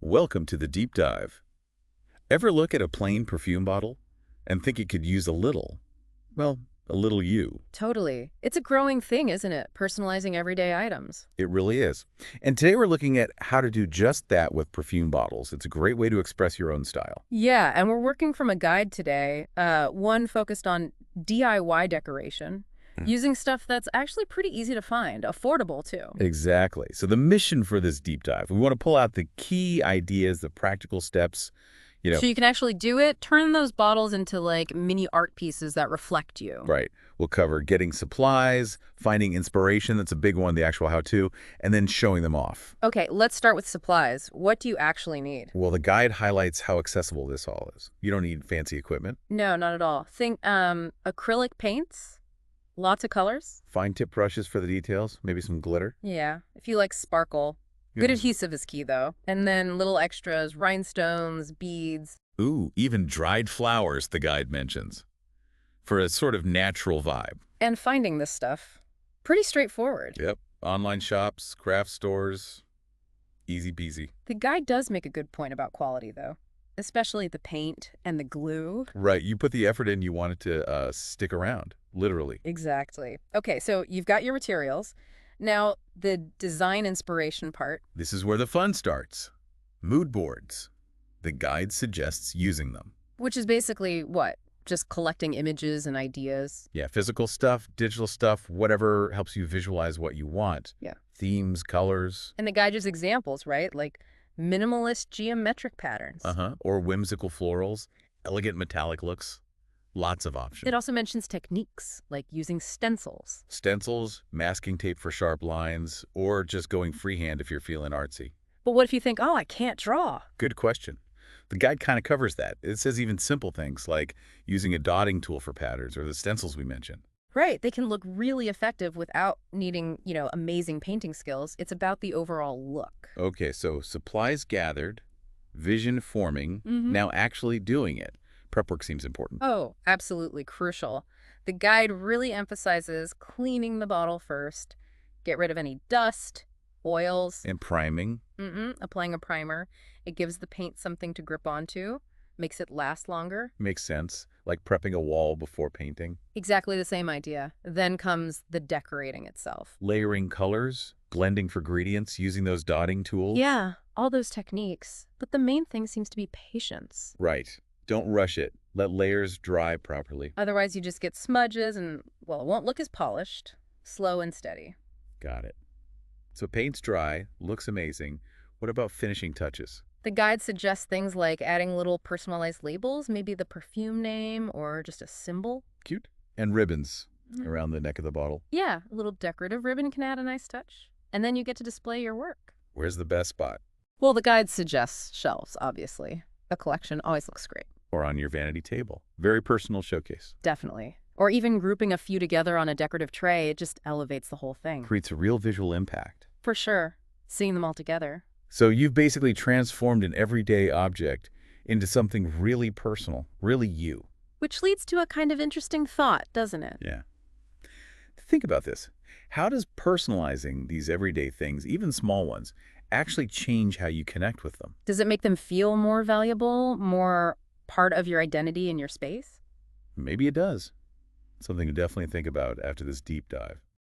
Welcome to the deep dive. Ever look at a plain perfume bottle and think it could use well, a little you? Totally. It's a growing thing, isn't it? Personalizing everyday items. It really is. And today we're looking at how to do just that with perfume bottles. It's a great way to express your own style. Yeah, and we're working from a guide today, one focused on DIY decoration, using stuff that's actually pretty easy to find, affordable too. Exactly. So the mission for this deep dive, we want to pull out the key ideas, the practical steps, So you can actually do it, turn those bottles into like mini art pieces that reflect you. right. We'll cover getting supplies, finding inspiration, that's a big one, the actual how-to, and then showing them off. Okay, let's start with supplies. What do you actually need? Well, the guide highlights how accessible this all is. You don't need fancy equipment. No, not at all. Think acrylic paints, lots of colors. Fine tip brushes for the details, maybe some glitter. Yeah, if you like sparkle. Good adhesive is key, though. And then little extras, rhinestones, beads. Ooh, even dried flowers, the guide mentions, for a sort of natural vibe. And finding this stuff, pretty straightforward. Yep. Online shops, craft stores, easy peasy. The guide does make a good point about quality, though, especially the paint and the glue. Right, you put the effort in, you want it to stick around, literally. Exactly. Okay, so you've got your materials. Now, the design inspiration part. This is where the fun starts. Mood boards. The guide suggests using them. Which is basically what? Just collecting images and ideas? Yeah, physical stuff, digital stuff, whatever helps you visualize what you want. Yeah. Themes, colors. And the guide gives examples, right? Like minimalist geometric patterns. Or whimsical florals, elegant metallic looks. Lots of options. It also mentions techniques, like using stencils. Stencils, masking tape for sharp lines, or just going freehand if you're feeling artsy. But what if you think, oh, I can't draw? Good question. The guide kind of covers that. It says even simple things like using a dotting tool for patterns or the stencils we mentioned. Right. They can look really effective without needing, amazing painting skills. It's about the overall look. Okay, so supplies gathered, vision forming, now actually doing it. Prep work seems important. Oh, absolutely crucial. The guide really emphasizes cleaning the bottle first, get rid of any dust, oils, And priming. applying a primer. It gives the paint something to grip onto, makes it last longer. Makes sense. Like prepping a wall before painting. Exactly the same idea. Then comes the decorating itself. Layering colors, blending for gradients, using those dotting tools. Yeah, all those techniques. But the main thing seems to be patience. Right. Don't rush it. Let layers dry properly. Otherwise, you just get smudges and, well, it won't look as polished. Slow and steady. Got it. So paint's dry, looks amazing. What about finishing touches? The guide suggests things like adding little personalized labels, maybe the perfume name or just a symbol. Cute. And ribbons around the neck of the bottle. Yeah, a little decorative ribbon can add a nice touch. And then you get to display your work. Where's the best spot? Well, the guide suggests shelves, obviously. A collection always looks great. Or on your vanity table. Very personal showcase. Definitely. Or even grouping a few together on a decorative tray, it just elevates the whole thing. Creates a real visual impact. For sure. Seeing them all together. So you've basically transformed an everyday object into something really personal, really you. Which leads to a kind of interesting thought, doesn't it? Yeah. Think about this. How does personalizing these everyday things, even small ones, actually change how you connect with them? Does it make them feel more valuable, more part of your identity in your space? Maybe it does. Something to definitely think about after this deep dive.